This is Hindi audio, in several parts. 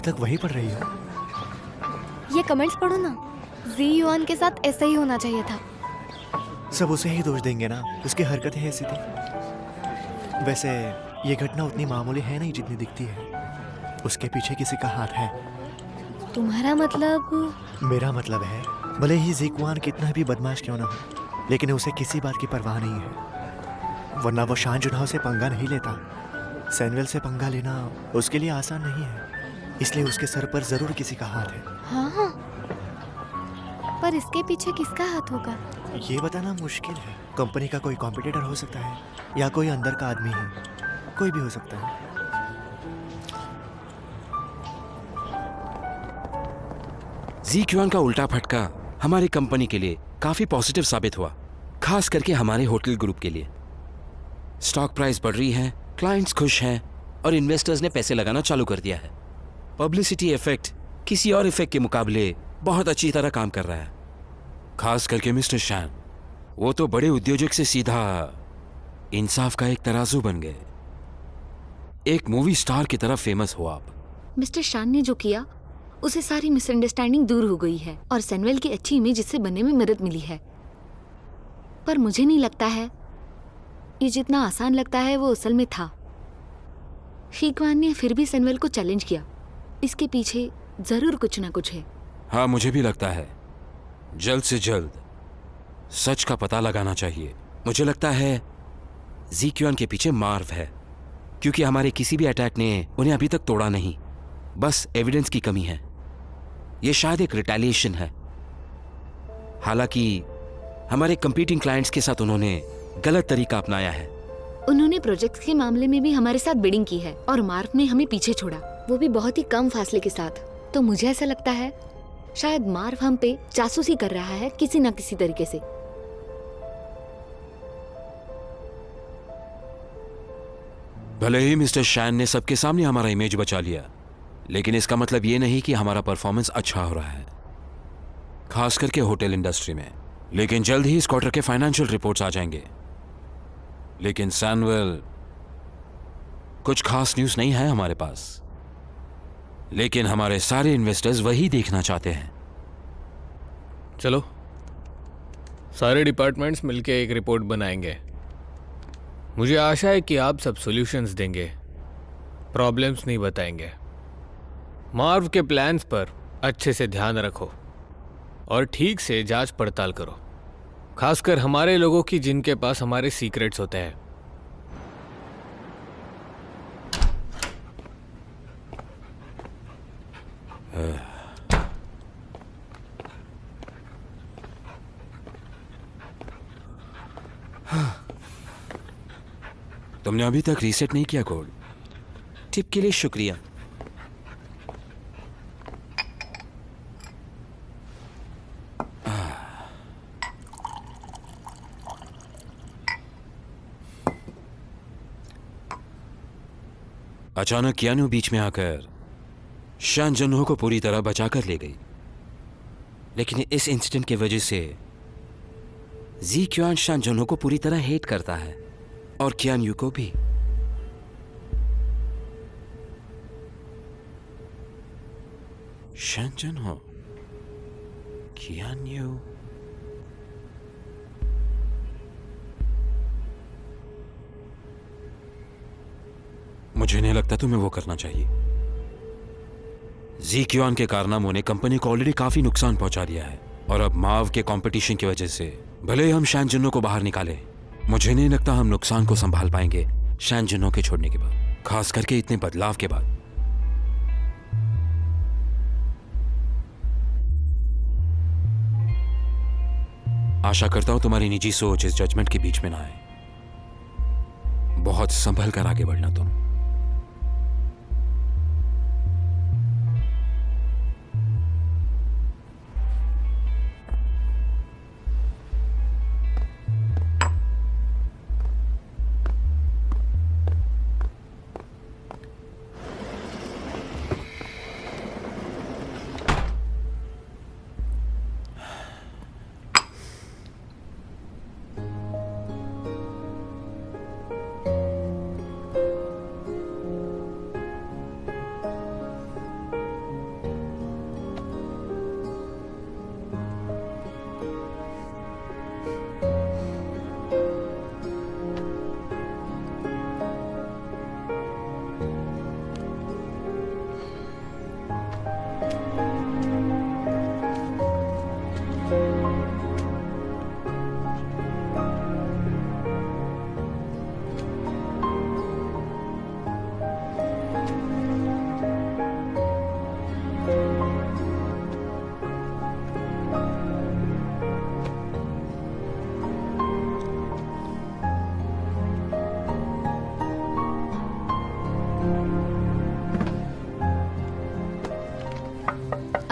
तक वही पढ़ रही हो? ये कमेंट्स पढ़ो ना, जी युआन के साथ ऐसा ही होना चाहिए था। सब उसे ही दोष देंगे ना, उसकी हरकतें ऐसी थी। वैसे ये घटना उतनी मामूली है नहीं जितनी दिखती है। उसके पीछे किसी का हाथ है। तुम्हारा मतलब? मेरा मतलब है, भले ही ज़ीक्वान कितना भी बदमाश क्यों ना हो, लेकिन उसे किसी बात की परवाह नहीं है, वरना वो शान जुनहो से पंगा नहीं लेता। सैमुअल से पंगा लेना उसके लिए आसान नहीं है, इसलिए उसके सर पर जरूर किसी का हाथ है। हाँ, पर इसके पीछे किसका हाथ होगा? ये बताना मुश्किल है। कंपनी का कोई कॉम्पिटिटर हो सकता है, या कोई अंदर का आदमी ही, कोई भी हो सकता है। ज़ीक्वान का उल्टा फटका हमारी कंपनी के लिए काफी पॉजिटिव साबित हुआ, खास करके हमारे होटल ग्रुप के लिए। स्टॉक प्राइस बढ़ रही है, क्लाइंट्स खुश हैं और इन्वेस्टर्स ने पैसे लगाना चालू कर दिया है। पब्लिसिटी इफेक्ट किसी और इफेक्ट के मुकाबले बहुत अच्छी तरह काम कर रहा है। खास करके मिस्टर शैन, वो तो बड़े उद्योजक से सीधा इंसाफ का एक तराजू बन गए। एक मूवी स्टार की तरह फेमस हो आप। मिस्टर शान ने जो किया, उसे सारी मिसअंडरस्टैंडिंग दूर हो गई है और सैमुअल की अच्छी इमेज इससे बनने में मदद मिली है। पर मुझे नहीं लगता है ये जितना आसान लगता है वो असल में था। ज़ीक्वान ने फिर भी सैमुअल को चैलेंज किया। इसके पीछे जरूर कुछ ना कुछ है। हाँ, मुझे भी लगता है जल्द से जल्द सच का पता लगाना चाहिए। मुझे लगता है ज़ीक्वान के पीछे मार्व है, क्योंकि हमारे किसी भी अटैक ने उन्हें अभी तक तोड़ा नहीं, बस एविडेंस की कमी है। यह शायद एक रिटेलिएशन है। हालांकि हमारे कंपीटिंग क्लाइंट्स के साथ उन्होंने गलत तरीका अपनाया है। उन्होंने प्रोजेक्ट्स के मामले में भी हमारे साथ बिडिंग की है और मार्व ने हमें पीछे छोड़ा, वो भी बहुत ही कम फासले के साथ। तो मुझे ऐसा लगता है शायद मार्व हम पे जासूसी कर रहा है किसी ना किसी तरीके से। भले ही मिस्टर शैन ने सबके सामने हमारा इमेज बचा लिया, लेकिन इसका मतलब ये नहीं कि हमारा परफॉर्मेंस अच्छा हो रहा है, खास करके होटल इंडस्ट्री में। लेकिन जल्द ही इस क्वार्टर के फाइनेंशियल रिपोर्ट्स आ जाएंगे। लेकिन सैमुअल, कुछ खास न्यूज़ नहीं है हमारे पास, लेकिन हमारे सारे इन्वेस्टर्स वही देखना चाहते हैं। चलो, सारे डिपार्टमेंट्स मिलके एक रिपोर्ट बनाएंगे। मुझे आशा है कि आप सब सॉल्यूशंस देंगे, प्रॉब्लम्स नहीं बताएंगे। मार्व के प्लान्स पर अच्छे से ध्यान रखो और ठीक से जांच पड़ताल करो, खासकर हमारे लोगों की जिनके पास हमारे सीक्रेट्स होते हैं। तुमने अभी तक रीसेट नहीं किया कोड। टिप के लिए शुक्रिया। अचानक कियानू बीच में आकर शान जुनहो को पूरी तरह बचाकर ले गई, लेकिन इस इंसिडेंट की वजह से ज़ीक्वान शान जुनहो को पूरी तरह हेट करता है और कियानू को भी। शान जुनहो, कियानू, मुझे नहीं लगता तुम्हें वो करना चाहिए। ज़ीक्वान के कारनामों ने कंपनी को ऑलरेडी काफी नुकसान पहुंचा दिया है, और अब माव के कंपटीशन की वजह से भले ही हम शान जुनहो को बाहर निकाले, मुझे नहीं लगता हम नुकसान को संभाल पाएंगे शान जुनहो के छोड़ने के बाद, खास करके इतने बदलाव के बाद। आशा करता हूं तुम्हारी निजी सोच इस जजमेंट के बीच में ना आए। बहुत संभल कर आगे बढ़ना तुम।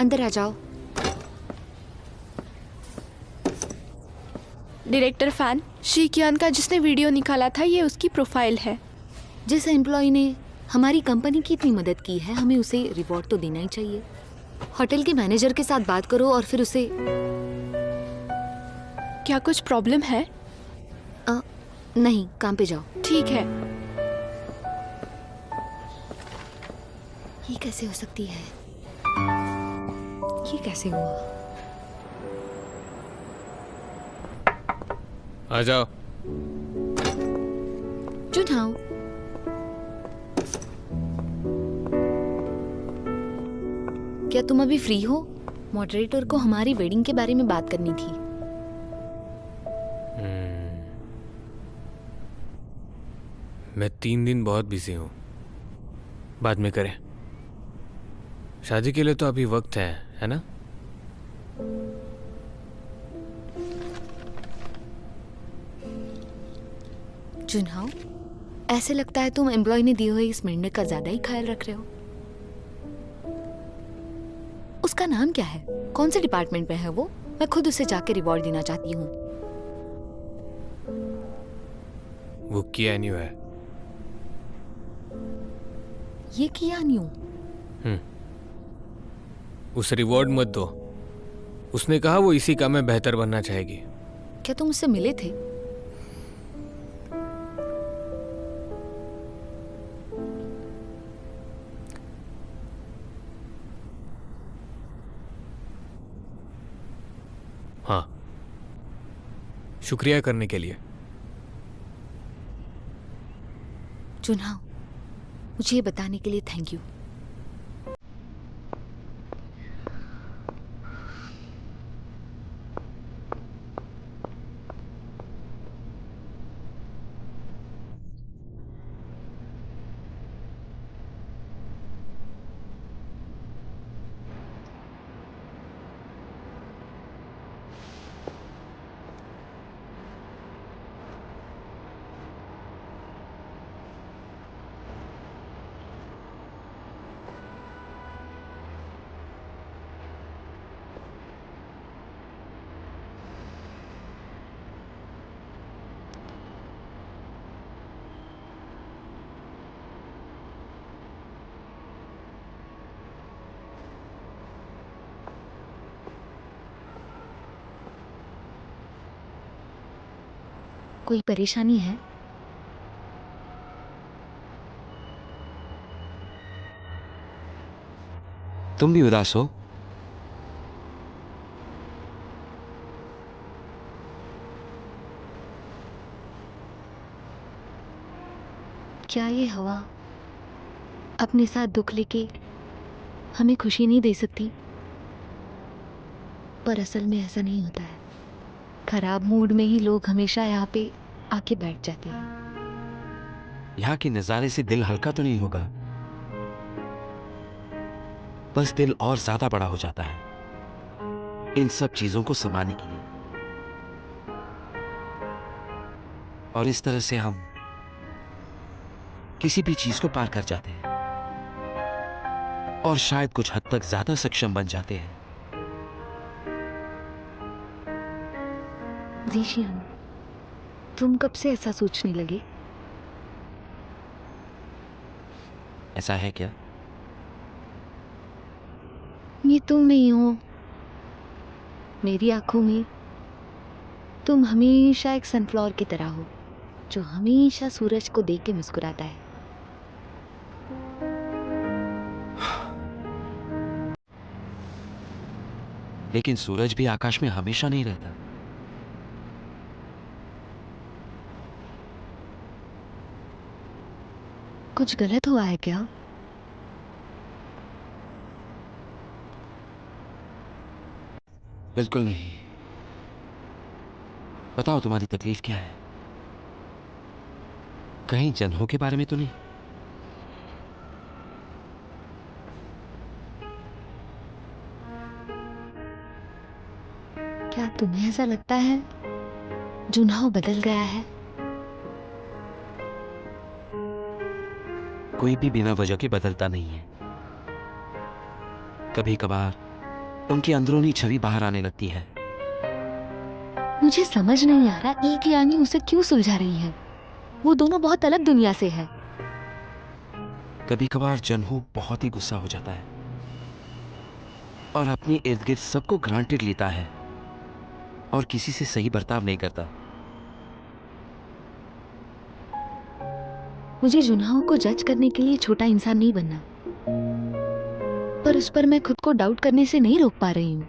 अंदर आ जाओ। डायरेक्टर फैन शी क्योन का जिसने वीडियो निकाला था, ये उसकी प्रोफाइल है। जिस एम्प्लॉय ने हमारी कंपनी की इतनी मदद की है, हमें उसे रिवॉर्ड तो देना ही चाहिए। होटल के मैनेजर के साथ बात करो और फिर उसे। क्या कुछ प्रॉब्लम है? नहीं, काम पे जाओ। ठीक है। ये कैसे हो सकती है? ये कैसे हुआ? आ जाओ। जुनहाओ, क्या तुम अभी फ्री हो? मॉडरेटर को हमारी वेडिंग के बारे में बात करनी थी। मैं 3 दिन बहुत बिजी हूँ, बाद में करें। शादी के लिए तो अभी वक्त है ना? जुनहाओ, ऐसे लगता है तुम एम्प्लॉय ने दिए हुए इस मेंढक का ज्यादा ही ख्याल रख रहे हो। उसका नाम क्या है? कौन से डिपार्टमेंट में है वो? मैं खुद उसे जाके रिवॉर्ड देना चाहती हूँ। वो किया नहीं है। ये किया न्यू? उसे रिवॉर्ड मत दो। उसने कहा वो इसी काम में बेहतर बनना चाहेगी। क्या तुम उससे मिले थे? हाँ, शुक्रिया करने के लिए। जुनहाओ, मुझे ये बताने के लिए थैंक यू। कोई परेशानी है? तुम भी उदास हो? क्या ये हवा अपने साथ दुख लेके हमें खुशी नहीं दे सकती? पर असल में ऐसा नहीं होता है। खराब मूड में ही लोग हमेशा यहाँ पे आके बैठ जाते हैं। यहाँ के नजारे से दिल हल्का तो नहीं होगा, बस दिल और ज्यादा बड़ा हो जाता है इन सब चीजों को संभालने के लिए। और इस तरह से हम किसी भी चीज को पार कर जाते हैं और शायद कुछ हद तक ज्यादा सक्षम बन जाते हैं। जीशियन, तुम कब से ऐसा सोचने लगे? ऐसा है क्या? ये तुम नहीं हो। मेरी आंखों में तुम हमेशा एक सनफ्लावर की तरह हो, जो हमेशा सूरज को देख के मुस्कुराता है। लेकिन सूरज भी आकाश में हमेशा नहीं रहता। कुछ गलत हुआ है क्या? बिल्कुल नहीं। बताओ तुम्हारी तकलीफ क्या है? कहीं जन्हों के बारे में तो नहीं? क्या तुम्हें ऐसा लगता है जुनहाओ बदल गया है? कोई भी बिना वजह के बदलता नहीं है। कभी कभार उनकी अंदरूनी छवि बाहर आने लगती है। मुझे समझ नहीं आ रहा एक यानी उसे क्यों सुलझा रही है। वो दोनों बहुत अलग दुनिया से है। कभी कभार जनहू बहुत ही गुस्सा हो जाता है और अपने इर्द गिर्द सबको ग्रांटेड लेता है और किसी से सही बर्ताव नहीं करता। मुझे जुनहाओ को जज करने के लिए छोटा इंसान नहीं बनना, पर उस पर मैं खुद को डाउट करने से नहीं रोक पा रही हूँ।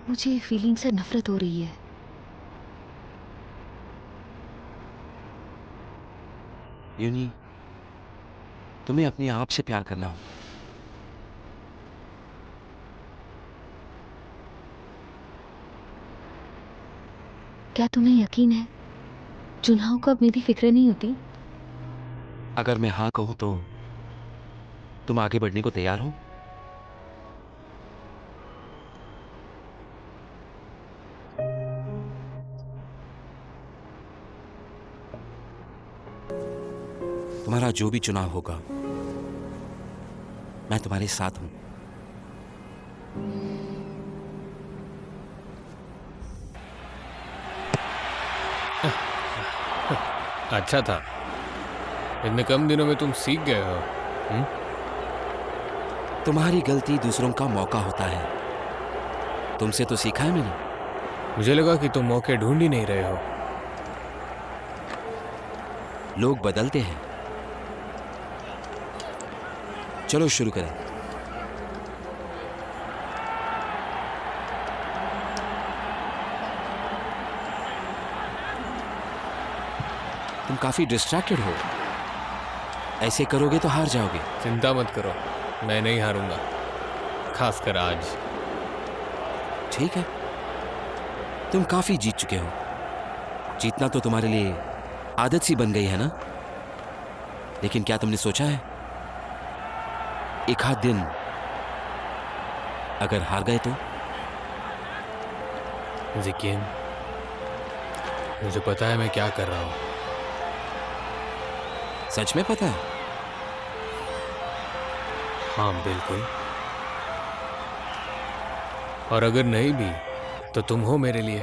मुझे फीलिंग से नफरत हो रही है। यूनी, तुम्हें अपने आप से प्यार करना हो। क्या तुम्हें यकीन है जुनहाओ को अब मेरी फिक्र नहीं होती? अगर मैं हाँ कहूं तो तुम आगे बढ़ने को तैयार हो? तुम्हारा जो भी चुनाव होगा मैं तुम्हारे साथ हूं। अच्छा था, इतने कम दिनों में तुम सीख गए हो। तुम्हारी गलती दूसरों का मौका होता है। तुमसे तो सीखा है मैंने। मुझे लगा कि तुम मौके ढूंढ ही नहीं रहे हो। लोग बदलते हैं। चलो शुरू करें। तुम काफी डिस्ट्रैक्टेड हो। ऐसे करोगे तो हार जाओगे। चिंता मत करो, मैं नहीं हारूंगा, खासकर आज। ठीक है, तुम काफी जीत चुके हो। जीतना तो तुम्हारे लिए आदत सी बन गई है ना? लेकिन क्या तुमने सोचा है एक आध दिन अगर हार गए तो? ज़िकीन, मुझे पता है मैं क्या कर रहा हूं। सच में पता है? हाँ बिल्कुल। और अगर नहीं भी तो तुम हो मेरे लिए।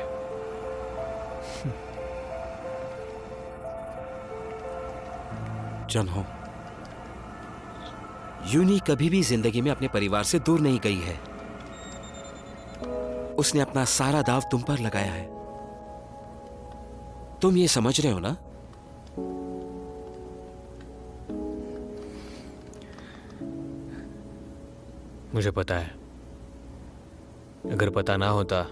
जनहो, यूनी कभी भी जिंदगी में अपने परिवार से दूर नहीं गई है। उसने अपना सारा दाव तुम पर लगाया है। तुम ये समझ रहे हो ना? मुझे पता है, अगर पता ना होता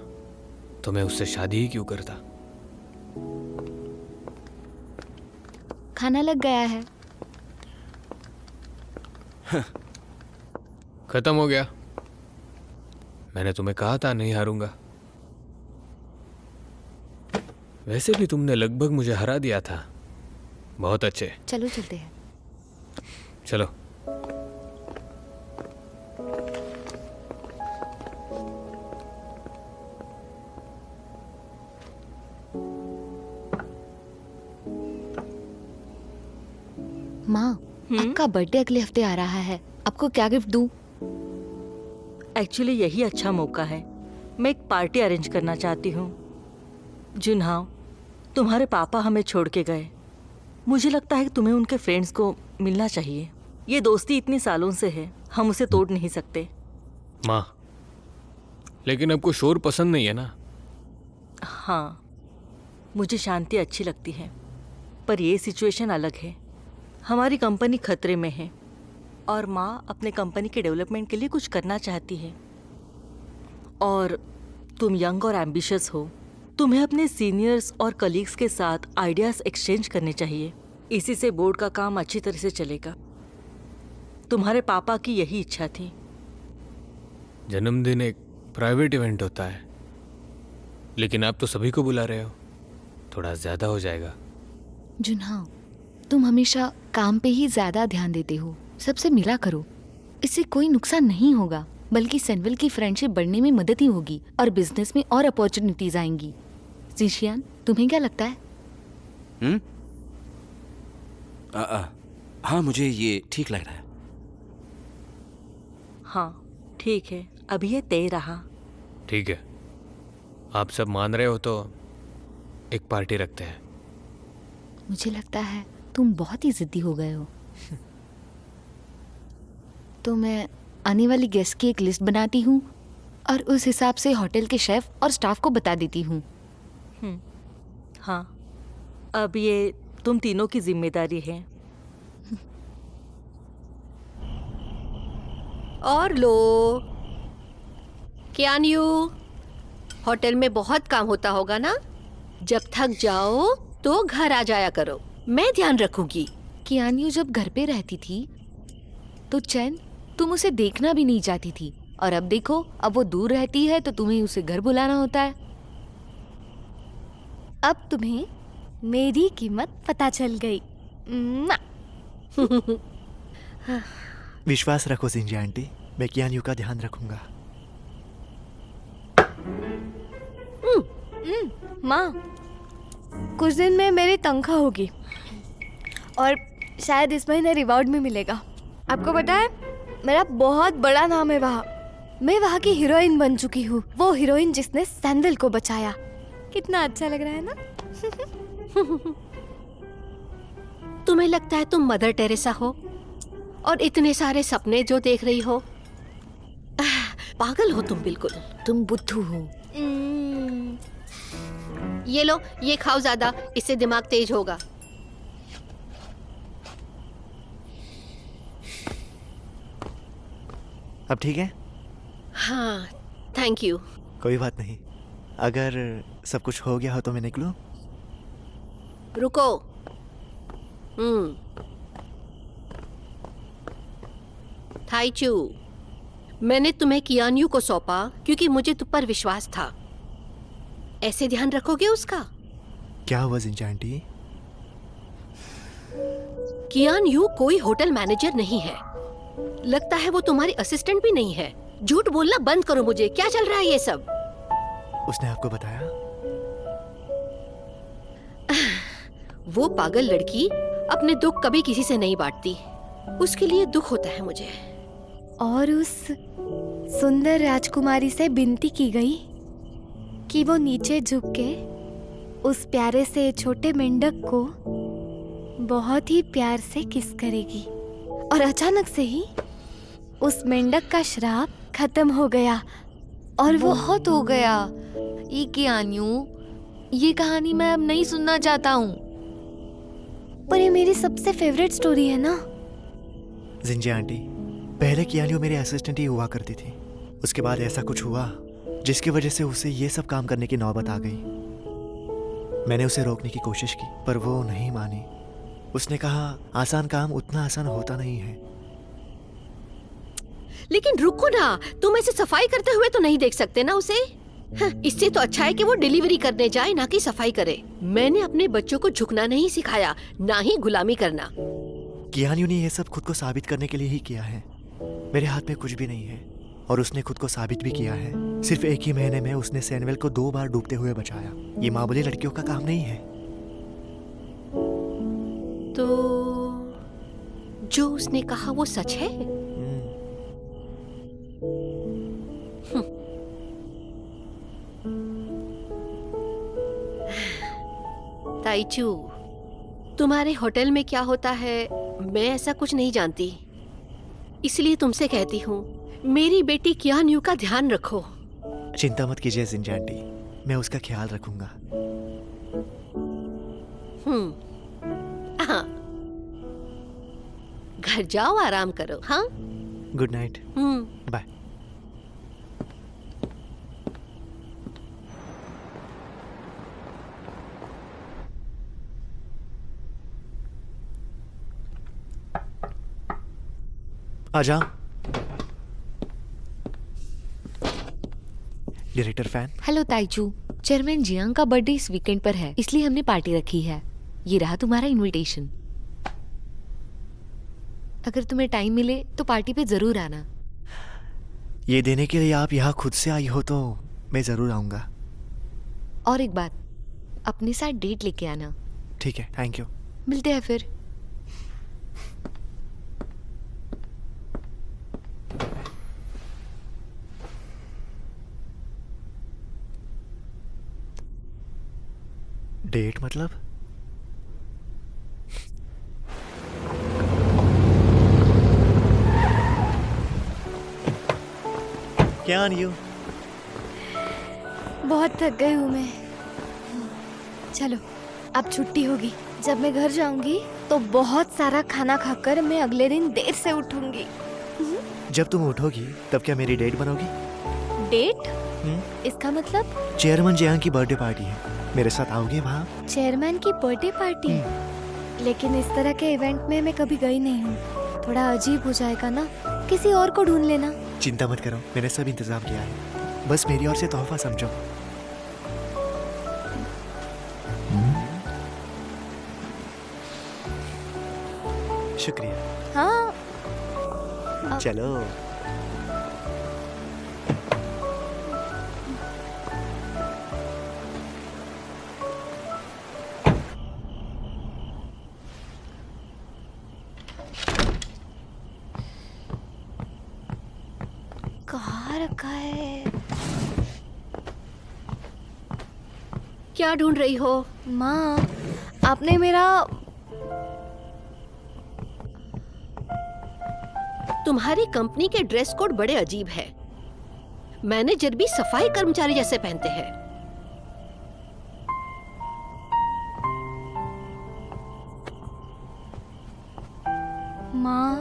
तो मैं उससे शादी ही क्यों करता। खाना लग गया है। खत्म हो गया। मैंने तुम्हें कहा था नहीं हारूंगा। वैसे भी तुमने लगभग मुझे हरा दिया था। बहुत अच्छे। चलो चलते हैं। चलो। माँ, आपका बर्थडे अगले हफ्ते आ रहा है। आपको क्या गिफ्ट दूँ? एक्चुअली यही अच्छा मौका है। मैं एक पार्टी अरेंज करना चाहती हूँ। जुनहाओ, तुम्हारे पापा हमें छोड़ के गए। मुझे लगता है कि तुम्हें उनके फ्रेंड्स को मिलना चाहिए। ये दोस्ती इतनी सालों से है, हम उसे तोड़ नहीं सकते। माँ, लेकिन आपको शोर पसंद नहीं है ना? हाँ, मुझे शांति अच्छी लगती है, पर ये सिचुएशन अलग है। हमारी कंपनी खतरे में है और माँ अपने कंपनी के डेवलपमेंट के लिए कुछ करना चाहती है। और तुम यंग और एम्बिशियस हो। तुम्हें अपने सीनियर्स और कलीग्स के साथ आइडियाज़ एक्सचेंज करने चाहिए। इसी से बोर्ड का काम अच्छी तरह से चलेगा। तुम्हारे पापा की यही इच्छा थी। जन्मदिन एक प्राइवेट इवेंट होता है, लेकिन आप तो सभी को बुला रहे हो, थोड़ा ज्यादा हो जाएगा। जुनहाओ, तुम हमेशा काम पे ही ज्यादा ध्यान देते हो। सबसे मिला करो, इससे कोई नुकसान नहीं होगा, बल्कि सैनविल की फ्रेंडशिप बढ़ने में मदद ही होगी और बिजनेस में और अपॉर्चुनिटीज आएंगी। जिशियान, तुम्हें क्या लगता है? हाँ, मुझे ये ठीक लग रहा है। हाँ ठीक है, अभी ये तय रहा। ठीक है, आप सब मान रहे हो तो एक पार्टी रखते हैं। मुझे लगता है तुम बहुत ही जिद्दी हो गए हो। तो मैं आने वाली गेस्ट की एक लिस्ट बनाती हूँ और उस हिसाब से होटल के शेफ और स्टाफ को बता देती हूँ। हाँ, अब ये तुम तीनों की जिम्मेदारी है। और लो, क्या न्यू? होटल में बहुत काम होता होगा ना? जब थक जाओ तो घर आ जाया करो, मैं ध्यान रखूंगी। कियान्यू जब घर पे रहती थी तो चैन तुम उसे देखना भी नहीं चाहती थी, और अब देखो, अब वो दूर रहती है तो तुम्हें उसे घर बुलाना होता है। अब तुम्हें मेरी कीमत पता चल गई। म्वा! विश्वास रखो जिंजी आंटी, मैं कियान्यू का ध्यान रखूंगा। माँ, कुछ दिन में मेरी तनख्वाह होगी और शायद इस महीने रिवॉर्ड भी मिलेगा। आपको पता है, मेरा बहुत बड़ा नाम है वहाँ। मैं वहाँ की हीरोइन बन चुकी हूँ, वो हीरोइन जिसने सैंडल को बचाया। कितना अच्छा लग रहा है ना? तुम्हें लगता है तुम मदर टेरेसा हो और इतने सारे सपने जो देख रही हो? पागल हो तुम बिल्कुल। तुम बुद्धू हो। ये लो, ये खाओ ज्यादा, इससे दिमाग तेज होगा। अब ठीक है? हाँ, थैंक यू। कोई बात नहीं, अगर सब कुछ हो गया हो तो मैं निकलूं? रुको। थाईचू, मैंने तुम्हें कियान्यू को सौंपा क्योंकि मुझे तुम पर विश्वास था। ऐसे ध्यान रखोगे उसका? क्या हुआ जिंजी आंटी? कियान्यू कोई होटल मैनेजर नहीं है, लगता है वो तुम्हारी असिस्टेंट भी नहीं है। झूठ बोलना बंद करो मुझे, क्या चल रहा है ये सब? उसने आपको बताया? वो पागल लड़की अपने दुख कभी किसी से नहीं बांटती, उसके लिए दुख होता है मुझे। और उस सुंदर राजकुमारी से विनती की गई कि वो नीचे झुक के उस प्यारे से छोटे मेंढक को बहुत ही प्यार से किस करेगी, और अचानक से ही उस मेंढक का श्राप खत्म हो गया और वो बहुत हो गया। ये कियान्यू, ये कहानी मैं अब नहीं सुनना चाहता हूँ। पर ये मेरी सबसे फेवरेट स्टोरी है ना। जिंजी आंटी, पहले कियान्यू मेरी असिस्टेंट ही हुआ करती थी। उसके बाद ऐसा कुछ हुआ जिसकी वजह से उसे ये सब काम करने की नौबत आ गई। मैंने उसे रोकने की कोशिश की पर वो नहीं मानी। उसने कहा आसान काम उतना आसान होता नहीं है। लेकिन रुको ना, तुम ऐसे सफाई करते हुए तो नहीं देख सकते ना उसे? इससे तो अच्छा है कि वो डिलीवरी करने जाए, ना कि सफाई करे। मैंने अपने बच्चों को झुकना नहीं सिखाया, ना ही गुलामी करना। कियान्यू ने ये सब खुद को साबित करने के लिए ही किया है। मेरे हाथ में कुछ भी नहीं है और उसने खुद को साबित भी किया है। सिर्फ एक ही महीने में उसने सैमुअल को 2 बार डूबते हुए बचाया। ये मामूली लड़कियों का काम नहीं है। तो जो उसने कहा वो सच है? ताईचू, तुम्हारे होटल में क्या होता है मैं ऐसा कुछ नहीं जानती, इसलिए तुमसे कहती हूँ मेरी बेटी कियान्यू का ध्यान रखो। चिंता मत कीजिए जिंजी आंटी, मैं उसका ख्याल रखूंगा। हाँ, घर जाओ, आराम करो। हाँ, गुड नाइट, बाय। आ जाओ। Director fan. Hello Taichu, chairman Jiang का बर्थडे इस वीकेंड पर है, इसलिए हमने पार्टी रखी है। ये रहा तुम्हारा इनविटेशन। अगर तुम्हें टाइम मिले तो पार्टी पे जरूर आना। ये देने के लिए आप यहाँ खुद से आई हो तो मैं जरूर आऊंगा। और एक बात, अपने साथ डेट लेके आना। ठीक है, थैंक यू। मिलते हैं फिर। डेट मतलब? क्या यू? बहुत थक गई हूँ मैं। चलो अब छुट्टी होगी। जब मैं घर जाऊंगी तो बहुत सारा खाना खाकर मैं अगले दिन देर से उठूंगी। जब तुम उठोगी तब क्या मेरी डेट बनोगी? डेट? हम्म? इसका मतलब? चेयरमैन जयांग की बर्थडे पार्टी है, मेरे साथ आओगे वहाँ? चेयरमैन की बर्थडे पार्टी? लेकिन इस तरह के इवेंट में मैं कभी गई नहीं हूँ। थोड़ा अजीब हो जाएगा ना। किसी और को ढूंढ लेना। चिंता मत करो, मैंने सब इंतजाम किया है। बस मेरी ओर से तोहफा समझो। शुक्रिया। हाँ। चलो। कहाँ रखा है? क्या ढूंढ रही हो? माँ, आपने मेरा तुम्हारी कंपनी के ड्रेस कोड बड़े अजीब है। मैनेजर भी सफाई कर्मचारी जैसे पहनते हैं। माँ,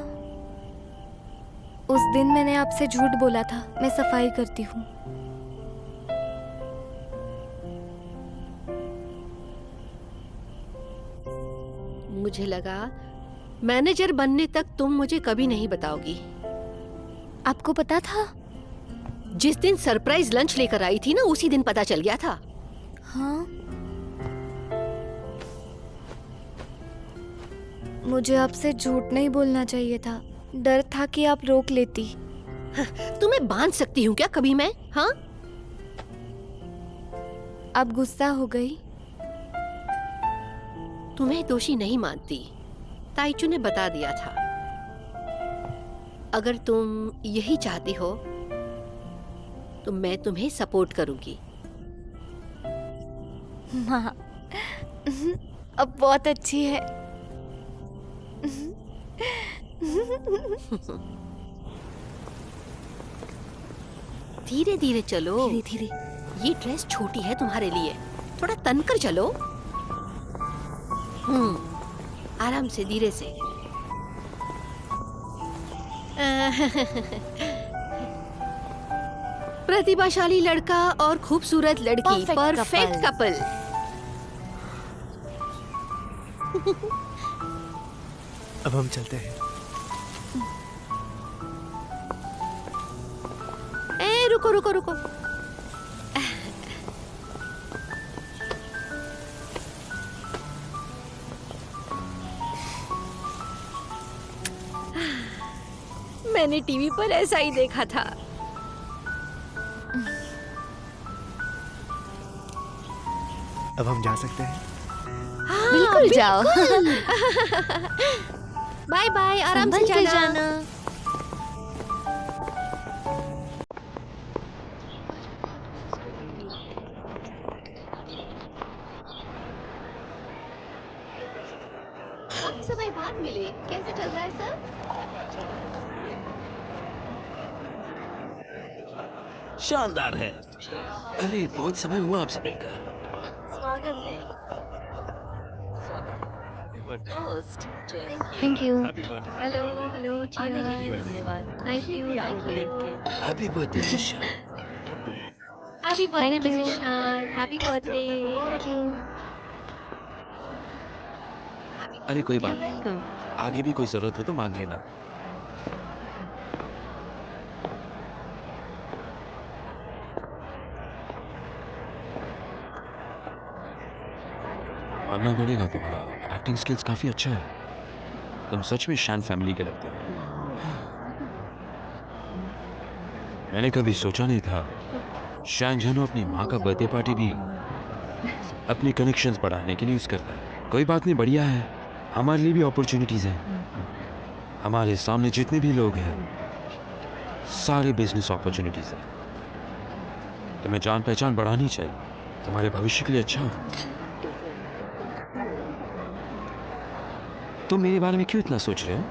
उस दिन मैंने आपसे झूठ बोला था। मैं सफाई करती हूँ। मुझे लगा मैनेजर बनने तक तुम मुझे कभी नहीं बताओगी। आपको पता था? जिस दिन सरप्राइज लंच लेकर आई थी ना, उसी दिन पता चल गया था। हाँ, मुझे आपसे झूठ नहीं बोलना चाहिए था। डर था कि आप रोक लेती। तुम्हें बांध सकती हूँ क्या कभी मैं? हाँ, आप गुस्सा हो गई? तुम्हें दोषी नहीं मानती। ताइचू ने बता दिया था। अगर तुम यही चाहती हो तो मैं तुम्हें सपोर्ट करूंगी। माँ, अब बहुत अच्छी है। धीरे धीरे चलो। धीरे धीरे। ये ड्रेस छोटी है तुम्हारे लिए, थोड़ा तन कर चलो। आराम से, धीरे से। प्रतिभाशाली लड़का और खूबसूरत लड़की, परफेक्ट कपल। अब हम चलते हैं। रुको रुको रुको। मैंने टीवी पर ऐसा ही देखा था। अब हम जा सकते हैं। हाँ, बिल्कुल जाओ। बाय बाय, आराम से संभल के जाना। समय बाद मिले। कैसे चल रहा है सब? शानदार है। अरे बहुत समय हुआ आपसे मिलकर। स्वागत है। Thank you. हेलो हेलो, धन्यवाद। Thank you thank you. Happy birthday Isha. Happy birthday Vishal, happy birthday. अरे कोई बात नहीं, आगे भी कोई जरूरत हो तो मांग लेना। मानना पड़ेगा, तुम्हारा एक्टिंग स्किल्स काफी अच्छा है। तुम सच में शैन फैमिली के लगते हो। मैंने कभी सोचा नहीं था शैन जानू अपनी माँ का बर्थडे पार्टी भी अपनी कनेक्शंस बढ़ाने के लिए यूज करता है। कोई बात नहीं, बढ़िया है। हमारे लिए भी अपॉर्चुनिटीज हैं। हमारे सामने जितने भी लोग हैं सारे बिजनेस अपॉर्चुनिटीज हैं। तुम्हें जान पहचान बढ़ानी चाहिए, तुम्हारे भविष्य के लिए अच्छा हो। तुम मेरे बारे में क्यों इतना सोच रहे हो?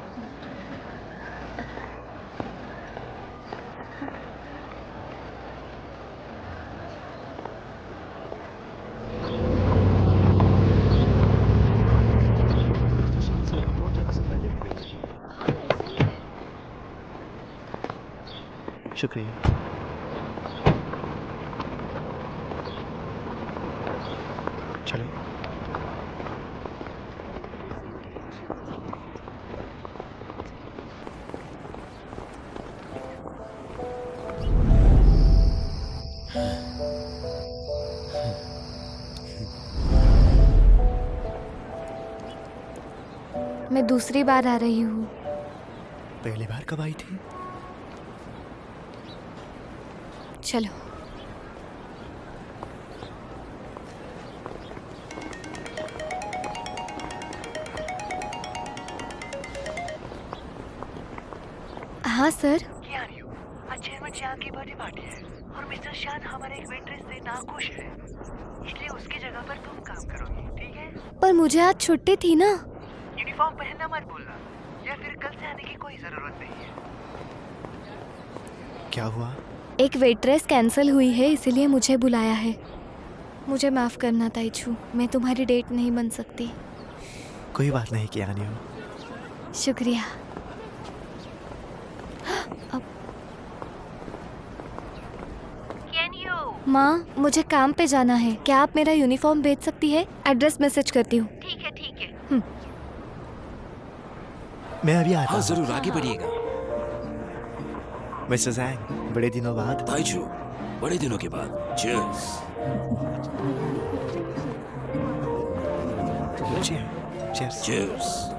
शुक्रिया। चलो। मैं दूसरी बार आ रही हूँ। पहली बार कब आई थी? चलो। हाँ सर। आज चेयरमैन शान की बर्थडे पार्टी है और मिस्टर शान हमारे एक वेट्रेस से नाखुश है, इसलिए उसकी जगह पर तुम काम करोगी, ठीक है? पर मुझे आज छुट्टी थी ना। यूनिफॉर्म पहनना मत भूलना, या फिर कल से आने की कोई जरूरत नहीं है। क्या हुआ? एक वेट्रेस कैंसिल हुई है, इसीलिए मुझे बुलाया है। मुझे माफ करना ताइचू, मैं तुम्हारी डेट नहीं बन सकती। कोई बात नहीं कियानियो। शुक्रिया। माँ, मुझे काम पे जाना है। क्या आप मेरा यूनिफॉर्म भेज सकती है? एड्रेस मैसेज करती हूँ। ठीक है ठीक है। मैं अभी आता हाँ हूँ। जरूर, आगे बढ़िएगा। मिस्टर जैंग, बड़े दिनों बाद। ताइचू, बड़े दिनों के बाद। चीयर्स। चीयर्स। चीयर्स।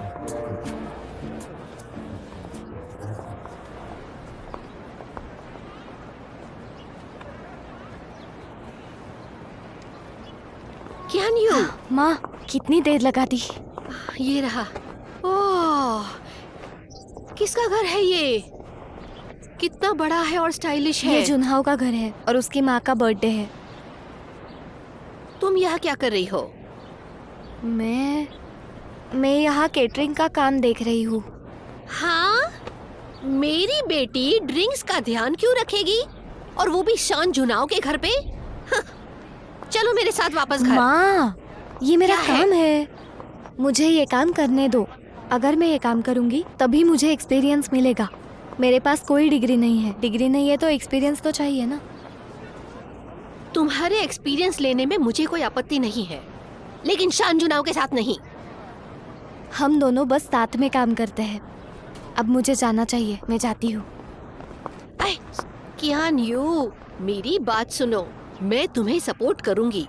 क्या न्यू? माँ, कितनी देर लगा दी? ये रहा। ओह, किसका घर है ये? कितना बड़ा है और स्टाइलिश है। ये जुनहाओ का घर है और उसकी माँ का बर्थडे है। तुम यहाँ क्या कर रही हो? मैं यहाँ केटरिंग का काम देख रही हूँ। हाँ, मेरी बेटी ड्रिंक्स का ध्यान क्यों रखेगी, और वो भी शान जुनाओ के घर पे? हाँ, चलो मेरे साथ वापस घर। माँ, ये मेरा क्या है? काम है, मुझे ये काम करने दो। अगर मैं ये काम करूँगी तभी मुझे एक्सपीरियंस मिलेगा। मेरे पास कोई डिग्री नहीं है। डिग्री नहीं है तो एक्सपीरियंस तो चाहिए ना। तुम्हारे एक्सपीरियंस लेने में मुझे कोई आपत्ति नहीं है, लेकिन शान जुनाओ के साथ नहीं। हम दोनों बस साथ में काम करते हैं। अब मुझे जाना चाहिए, मैं जाती हूँ। क्या न्यू, मेरी बात सुनो। मैं तुम्हें सपोर्ट करूंगी,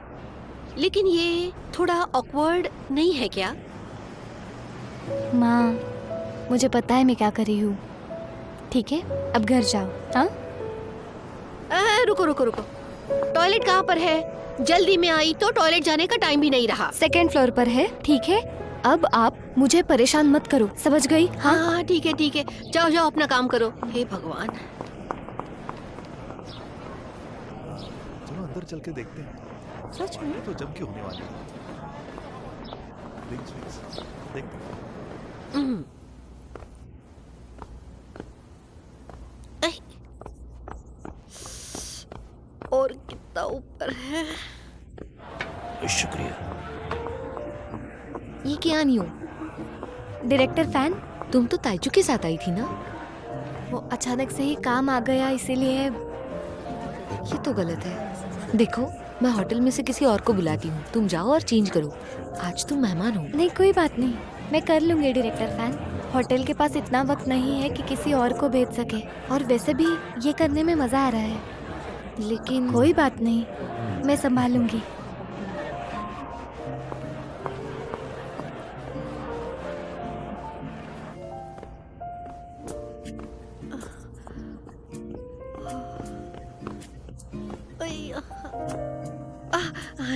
लेकिन ये थोड़ा ऑकवर्ड नहीं है क्या? माँ, मुझे पता है मैं क्या कर रही हूँ। ठीक है, अब घर जाओ। हाँ, रुको रुको रुको, टॉयलेट कहाँ पर है? जल्दी में आई तो टॉयलेट जाने का टाइम भी नहीं रहा। सेकंड फ्लोर पर है। ठीक है, अब आप मुझे परेशान मत करो, समझ गई? हाँ हाँ ठीक है ठीक है, जाओ जाओ अपना काम करो। हे भगवान। चलो अंदर चल के देखते हैं। सच में? तो जम के होने वाली है। ड्रिंक्स विंक्स देखते हैं। और कितना ऊपर है? शुक्रिया। ये क्या नहीं हो? डायरेक्टर फैन, तुम तो ताइजू के साथ आई थी ना? वो अचानक से ही काम आ गया, इसीलिए। ये तो गलत है। देखो, मैं होटल में से किसी और को बुलाती हूँ, तुम जाओ और चेंज करो। आज तुम मेहमान हो। नहीं, कोई बात नहीं, मैं कर लूंगी डायरेक्टर फैन। होटल के पास इतना वक्त नहीं है कि किसी और को भेज सके, और वैसे भी ये करने में मजा आ रहा है। लेकिन कोई बात नहीं, मैं संभालूंगी।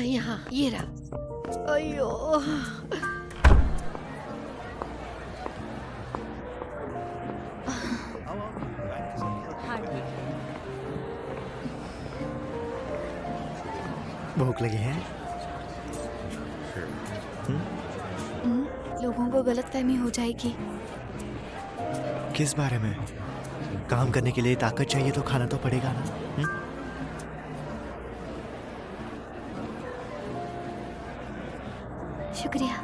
यहाँ ये रहा। अयो, भूख लगी है? लोगों लोगों को गलतफहमी हो जाएगी। किस बारे में? काम करने के लिए ताकत चाहिए तो खाना तो पड़ेगा ना। शुक्रिया।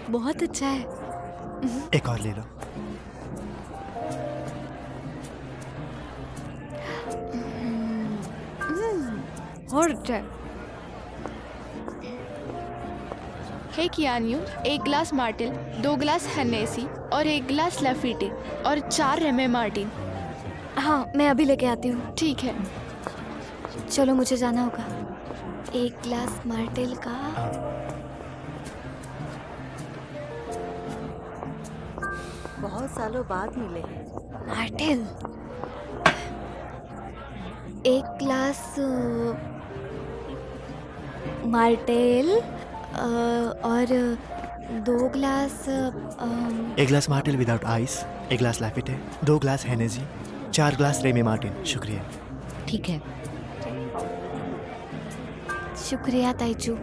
बहुत अच्छा है। एक और ले लो। और हे कियान्यू, 1 गिलास मार्टिल, 2 गिलास हन्नेसी और 1 गिलास लफीटे और 4 रेमे मार्टिन। हाँ, मैं अभी लेके आती हूँ। ठीक है। चलो, मुझे जाना होगा। 1 गिलास मार्टेल का। बहुत सालों बाद मिले हैं। मार्टेल। 1 गिलास मार्टेल और 2 गिलास 1 गिलास मार्टेल विदाउट आइस, 1 गिलास लैफिटे, 2 गिलास हेनेजी, 4 गिलास रेमी मार्टिन। शुक्रिया। ठीक है। शुक्रिया ताइचू,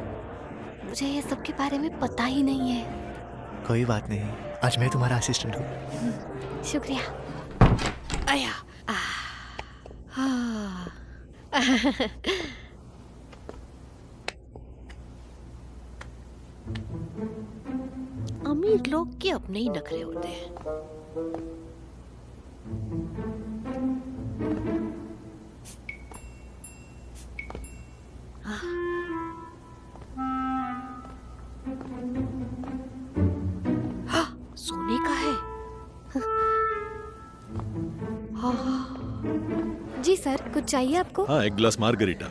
मुझे ये सब के बारे में पता ही नहीं है। कोई बात नहीं, आज मैं तुम्हारा असिस्टेंट हूँ। शुक्रिया। आया। हाँ। अमीर लोग के अपने ही नखरे होते हैं। सोने का है। जी सर, कुछ चाहिए आपको? हाँ, 1 गिलास मार्गरीटा।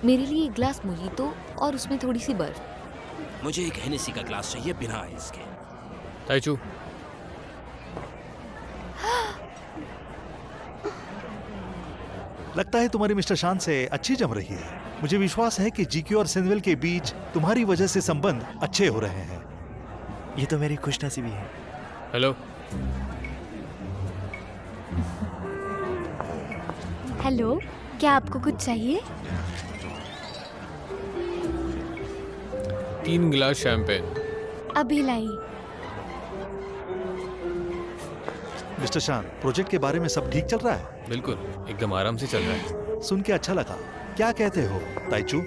मेरे लिए 1 गिलास मोहितो और उसमें थोड़ी सी बर्फ। मुझे एक हेनेसी का ग्लास चाहिए बिना आइस के। ताइचू, लगता है तुम्हारी मिस्टर शान से अच्छी जम रही है। मुझे विश्वास है कि जीक्यू और सेनवेल के बीच तुम्हारी वजह से संबंध अच्छे हो रहे हैं। ये तो मेरी खुशनसीबी है। हेलो। हेलो, क्या आपको कुछ चाहिए? 3 गिलास शैंपेन। अभी लाई। मिस्टर शान, प्रोजेक्ट के बारे में सब ठीक चल रहा है? बिल्कुल, एकदम आराम से चल रहा है। सुन के अच्छा लगा। क्या कहते हो ताइचू?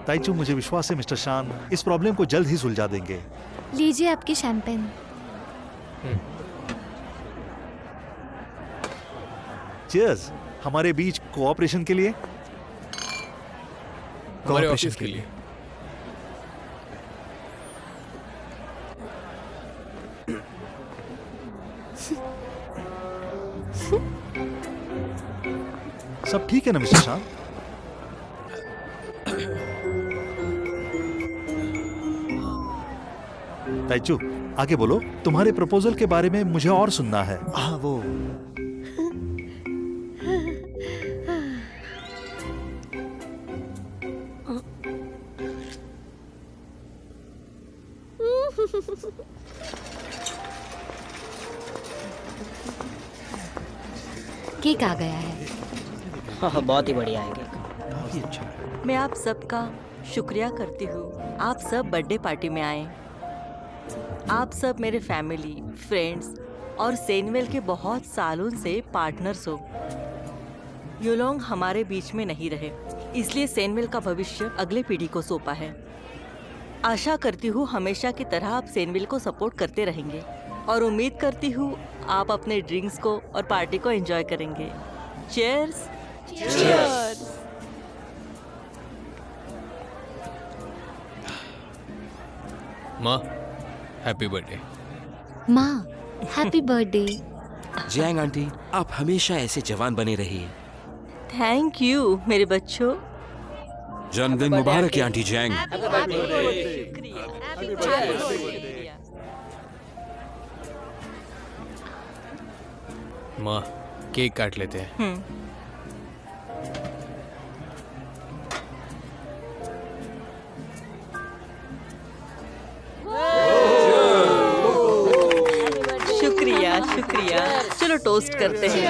ताइचू, मुझे विश्वास है मिस्टर शान इस प्रॉब्लम को जल्द ही सुलझा देंगे। लीजिए आपकी शैंपेन। चीयर्स हमारे बीच कोऑपरेशन के लिए। हमारे ऑफिस के लिए। सब ठीक है ना मिस्टर शान? ताइचू, आगे बोलो। तुम्हारे प्रपोजल के बारे में मुझे और सुनना है। हाँ, वो केक आ गया है। हाँ, बहुत ही बढ़िया है केक। काफी अच्छा है। मैं आप सबका शुक्रिया करती हूँ। आप सब बर्थडे पार्टी में आए। आप सब मेरे फैमिली, फ्रेंड्स और सेनवेल के बहुत सालों से पार्टनर्स हो। ये लोग हमारे बीच में नहीं रहे, इसलिए सेनवेल का भविष्य अगले पीढ़ी को सौंपा है। आशा करती हूँ हमेशा की तरह आप सेनवेल को सपोर्ट करते रहेंगे और उम्मीद करती हूँ आप अपने ड्रिंक्स को और पार्टी को एंजॉय करेंगे। चीयर्स। Cheers! माँ, हैप्पी बर्थडे। माँ, हैप्पी बर्थडे। जैंग आंटी, आप हमेशा ऐसे जवान बने रहिए। थैंक यू मेरे बच्चों। जन्मदिन मुबारक है आंटी जैंग। माँ, केक काट लेते हैं। शुक्रिया। चलो टोस्ट करते हैं।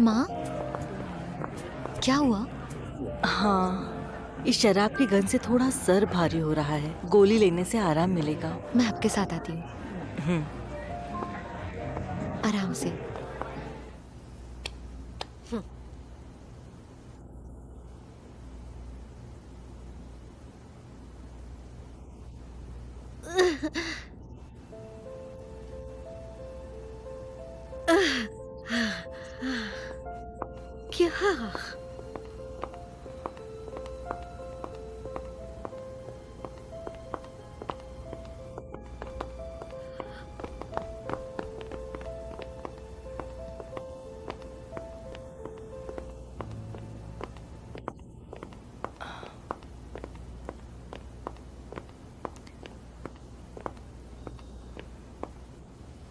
माँ, क्या हुआ? हाँ, इस शराब की गंध से थोड़ा सर भारी हो रहा है। गोली लेने से आराम मिलेगा। मैं आपके साथ आती हूँ। आराम से। क्या?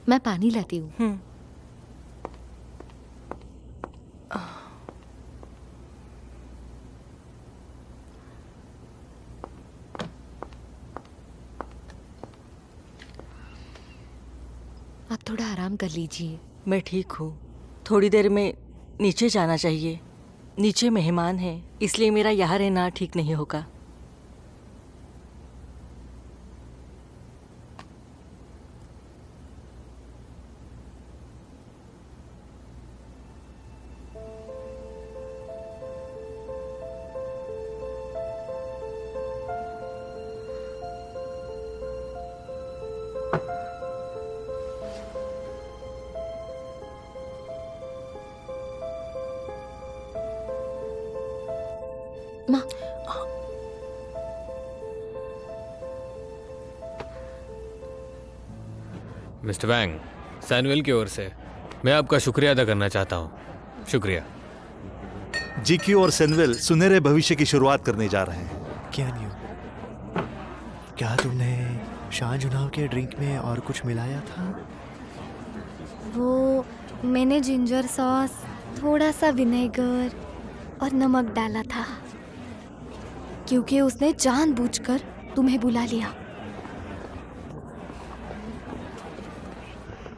मैं पानी लाती हूँ। आप थोड़ा आराम कर लीजिए। मैं ठीक हूँ। थोड़ी देर में नीचे जाना चाहिए। नीचे मेहमान हैं, इसलिए मेरा यहाँ रहना ठीक नहीं होगा। माँ, मिस्टर वैंग, सैनुअल की ओर से मैं आपका शुक्रिया अदा करना चाहता हूँ। शुक्रिया। जीक्यू और सैनुअल सुनहरे भविष्य की शुरुआत करने जा रहे हैं। क्या न्यू? क्या तुमने शान जुनाव के ड्रिंक में और कुछ मिलाया था? वो मैंने जिंजर सॉस, थोड़ा सा विनेगर और नमक डाला था, क्योंकि उसने जानबूझकर तुम्हें बुला लिया।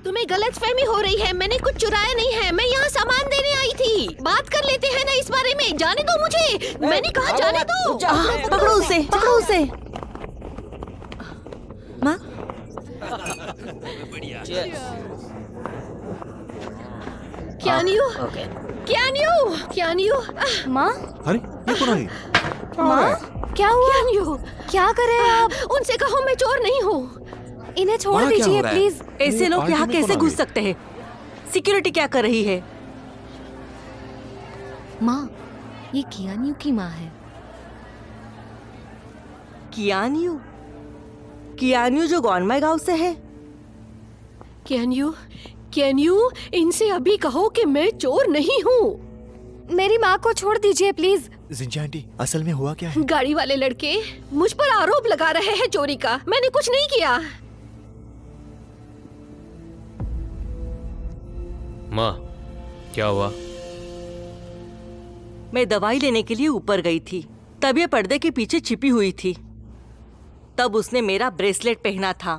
तुम्हें गलतफहमी हो रही है। मैंने कुछ चुराया नहीं है। मैं यहाँ सामान देने आई थी। बात कर लेते हैं ना इस बारे में। जाने दो मुझे। मैंने कहा जाने दो। पकड़ो उसे, पकड़ो उसे। माँ, क्या न्यू? क्या न्यू? क्या न्यू? माँ, अरे ये कौन है? माँ, क्या हुआ? क्या न्यू? क्या कर रहे हैं आप? उनसे कहो मैं चोर नहीं हूँ। इन्हें छोड़ वहाँ क्या दीजिए हो रहा है? प्लीज। ऐसे लोग पार्टी यहाँ में कैसे कौन आ घुस गया? सकते हैं? सिक्योरिटी क्या कर रही है? माँ, ये कियान्यू की माँ है। कियान्यू? कियान्यू जो गॉनमाई गांव से है? कैन यू इनसे अभी कहो कि मैं चोर नहीं हूँ। मेरी माँ को छोड़ दीजिए प्लीज। जिंजा आंटी, असल में हुआ क्या है? गाड़ी वाले लड़के मुझ पर आरोप लगा रहे हैं चोरी का। मैंने कुछ नहीं किया। माँ, क्या हुआ? मैं दवाई लेने के लिए ऊपर गई थी, तब ये पर्दे के पीछे छिपी हुई थी। तब उसने मेरा ब्रेसलेट पहना था।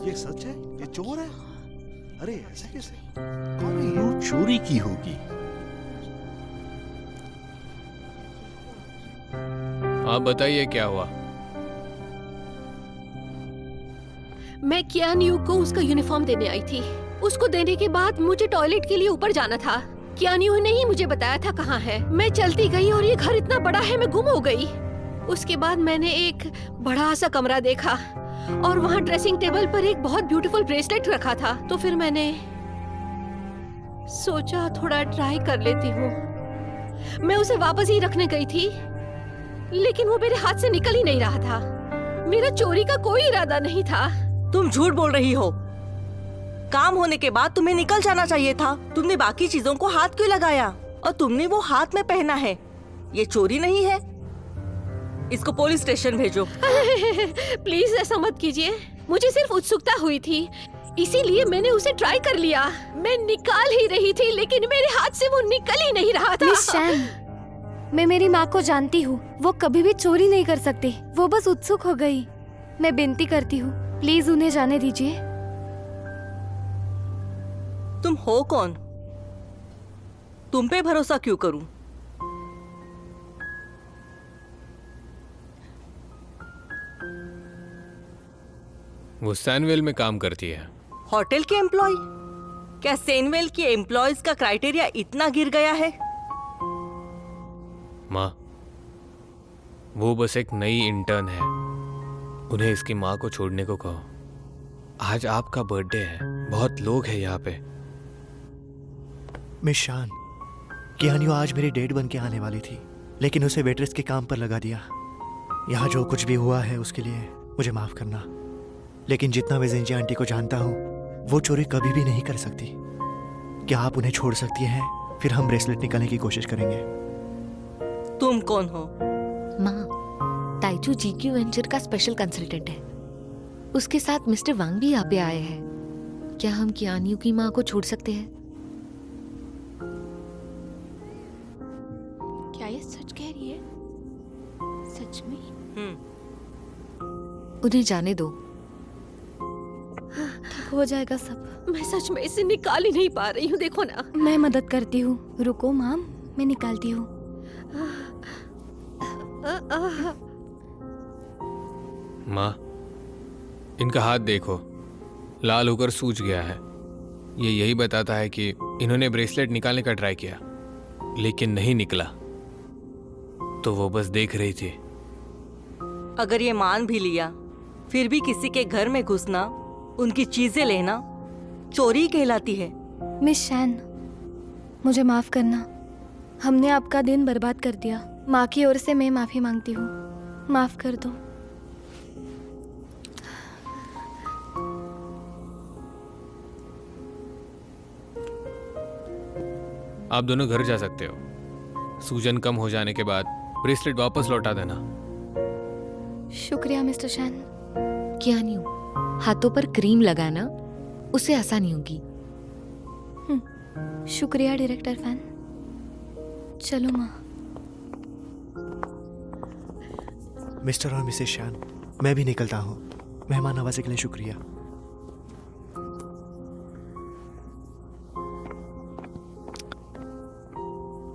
ये सच है? ये चोर है? अरे ऐसा कैसे? कौन है ये? चोरी की होगी। आप बताइए क्या हुआ? मैं कियान्यू को उसका यूनिफॉर्म देने आई थी। उसको देने के बाद मुझे टॉयलेट के लिए ऊपर जाना था। कियान्यू ने ही मुझे बताया था कहाँ है। मैं चलती गई और ये घर इतना बड़ा है, मैं गुम हो गई। उसके बाद मैंने एक बड़ा सा कमरा देखा और वहाँ ड्रेसिंग टेबल पर एक बहुत ब्यूटीफुल ब्रेसलेट रखा था। तो फिर मैंने सोचा थोड़ा ट्राई कर लेती हूँ। मैं उसे वापस ही रखने गई थी, लेकिन वो मेरे हाथ से निकल ही नहीं रहा था। मेरा चोरी का कोई इरादा नहीं था। तुम झूठ बोल रही हो। काम होने के बाद तुम्हें निकल जाना चाहिए था। तुमने बाकी चीजों को हाथ क्यों लगाया? और तुमने वो हाथ में पहना है। ये चोरी नहीं है। इसको पुलिस स्टेशन भेजो। प्लीज ऐसा मत कीजिए। मुझे सिर्फ उत्सुकता हुई थी। इसीलिए मैंने उसे ट्राई कर लिया। मैं निकाल ही रही थी लेकिन मेरे हाथ से वो निकल ही नहीं रहा था। मिस शैन, मैं मेरी माँ को जानती हूँ, वो कभी भी चोरी नहीं कर सकती। वो बस उत्सुक हो गई। मैं विनती करती हूँ, प्लीज उन्हें जाने दीजिए। तुम हो कौन? तुम पे भरोसा क्यों करूं? वो सैनवेल में काम करती है। होटल के एम्प्लॉय? क्या सेनवेल की एम्प्लॉयज का क्राइटेरिया इतना गिर गया है? माँ, वो बस एक नई इंटर्न है। उन्हें इसकी माँ को छोड़ने को कहो। आज आपका बर्थडे है, बहुत लोग हैं यहाँ पे। मिस शान, कियानियो आज मेरी डेट बन के आने वाली थी, लेकिन उसे वेट्रेस के काम पर लगा दिया। यहाँ जो कुछ भी हुआ है उसके लिए मुझे माफ करना, लेकिन जितना मैं जिंजी आंटी को जानता हूँ वो चोरी कभी भी नहीं कर सकती। क्या आप उन्हें छोड़ सकती हैं? फिर हम ब्रेसलेट निकालने की कोशिश करेंगे। तुम कौन हो? माँ, ताइचू जीक्यू वेंचर का स्पेशल कंसल्टेंट है। उसके साथ मिस्टर वांग भी यहाँ पे आए हैं। क्या हम कियानियो की माँ को छोड़ सकते हैं? क्या ये सच कह रही है? सच में? उन्हें जाने दो। ठीक हो जाएगा सब। मैं सच में इसे निकाल ही नहीं पा रही हूँ, देखो ना। मैं मदद करती हूँ, रुको माम, मैं निकालती हूँ। माँ, इनका हाथ देखो, लाल होकर सूज गया है। ये यही बताता है कि इन्होंने ब्रेसलेट निकालने का ट्राई किया लेकिन नहीं निकला, तो वो बस देख रही थी। अगर ये मान भी लिया, फिर भी किसी के घर में घुसना, उनकी चीजें लेना चोरी कहलाती है। मिस शैन, मुझे माफ करना। हमने आपका दिन बर्बाद कर दिया। माँ की ओर से मैं माफी मांगती हूँ। माफ कर दो। आप दोनों घर जा सकते हो। सूजन कम हो जाने के बाद ब्रेसलेट वापस लौटा देना। शुक्रिया मिस्टर शैन। कियानियो, हाथों पर क्रीम लगाना, उससे आसानी होगी। शुक्रिया डायरेक्टर फैन। चलो माँ। मिस्टर और मिसेस शान, मैं भी निकलता हूँ। मेहमान नवाजी के लिए शुक्रिया।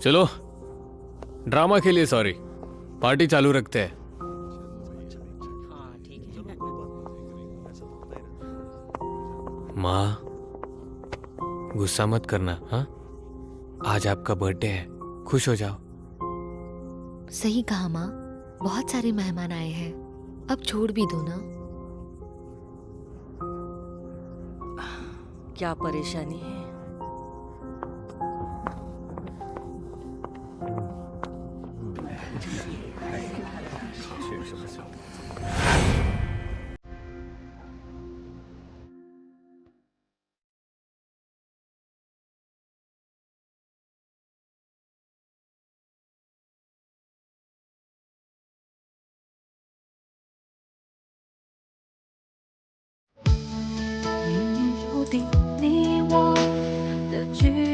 चलो, ड्रामा के लिए सॉरी, पार्टी चालू रखते हैं। माँ, गुस्सा मत करना। हाँ, आज आपका बर्थडे है, खुश हो जाओ। सही कहा माँ, बहुत सारे मेहमान आए हैं, अब छोड़ भी दो ना। क्या परेशानी है?注定你我的距